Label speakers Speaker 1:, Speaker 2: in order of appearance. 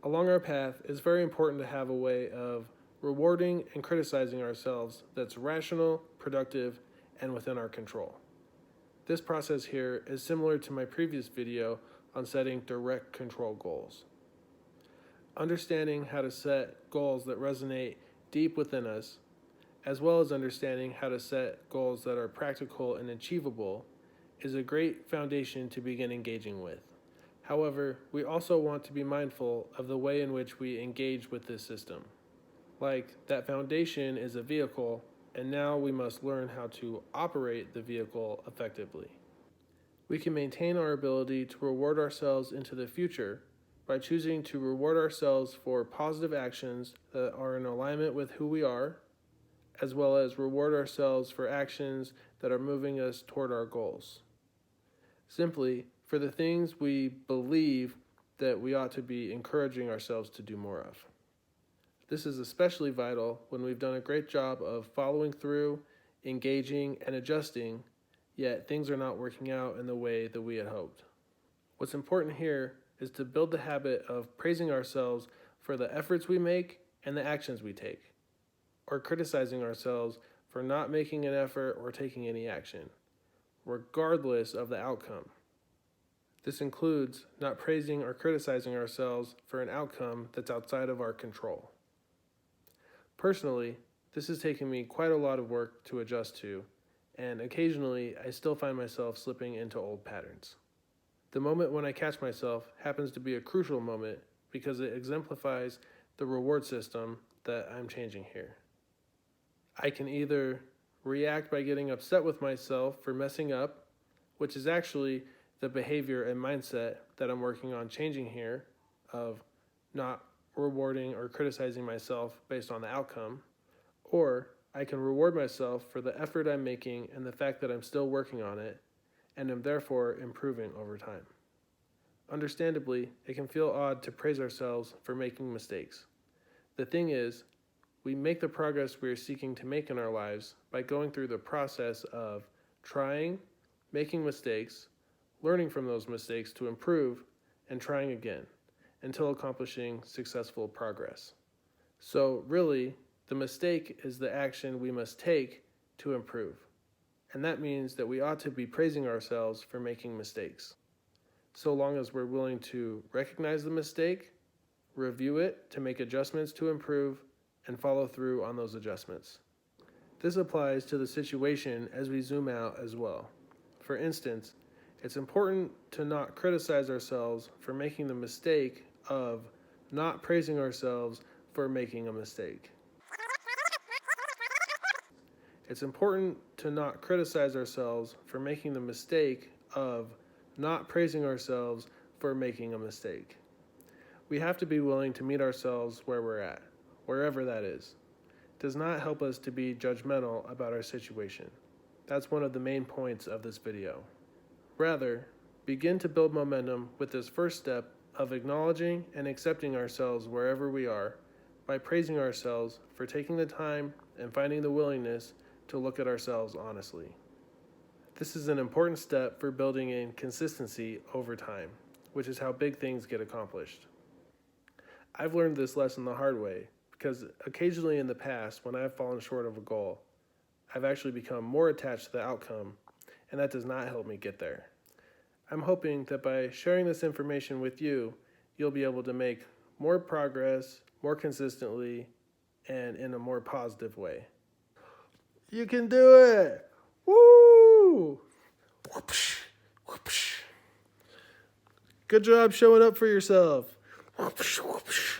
Speaker 1: Along our path, it's very important to have a way of rewarding and criticizing ourselves that's rational, productive, and within our control. This process here is similar to my previous video on setting direct control goals. Understanding how to set goals that resonate deep within us, as well as understanding how to set goals that are practical and achievable, is a great foundation to begin engaging with. However, we also want to be mindful of the way in which we engage with this system. Like, that foundation is a vehicle, and now we must learn how to operate the vehicle effectively. We can maintain our ability to reward ourselves into the future by choosing to reward ourselves for positive actions that are in alignment with who we are, as well as reward ourselves for actions that are moving us toward our goals. Simply, for the things we believe that we ought to be encouraging ourselves to do more of. This is especially vital when we've done a great job of following through, engaging, and adjusting, yet things are not working out in the way that we had hoped. What's important here is to build the habit of praising ourselves for the efforts we make and the actions we take, or criticizing ourselves for not making an effort or taking any action, regardless of the outcome. This includes not praising or criticizing ourselves for an outcome that's outside of our control. Personally, this has taken me quite a lot of work to adjust to, and occasionally I still find myself slipping into old patterns. The moment when I catch myself happens to be a crucial moment because it exemplifies the reward system that I'm changing here. I can either react by getting upset with myself for messing up, which is actually the behavior and mindset that I'm working on changing here, of not rewarding or criticizing myself based on the outcome, or I can reward myself for the effort I'm making and the fact that I'm still working on it, and am therefore improving over time. Understandably, it can feel odd to praise ourselves for making mistakes. The thing is, we make the progress we are seeking to make in our lives by going through the process of trying, making mistakes, learning from those mistakes to improve, and trying again, until accomplishing successful progress. So really, the mistake is the action we must take to improve. And that means that we ought to be praising ourselves for making mistakes, so long as we're willing to recognize the mistake, review it to make adjustments to improve, and follow through on those adjustments. This applies to the situation as we zoom out as well. For instance, it's important to not criticize ourselves for making the mistake of not praising ourselves for making a mistake. It's important to not criticize ourselves for making the mistake of not praising ourselves for making a mistake. We have to be willing to meet ourselves where we're at, wherever that is. It does not help us to be judgmental about our situation. That's one of the main points of this video. Rather, begin to build momentum with this first step of acknowledging and accepting ourselves wherever we are by praising ourselves for taking the time and finding the willingness to look at ourselves honestly. This is an important step for building in consistency over time, which is how big things get accomplished. I've learned this lesson the hard way because occasionally in the past, when I've fallen short of a goal, I've actually become more attached to the outcome, and that does not help me get there. I'm hoping that by sharing this information with you, you'll be able to make more progress, more consistently, and in a more positive way. You can do it! Woo! Whoopsh, whoopsh. Good job showing up for yourself. Whoopsh, whoopsh.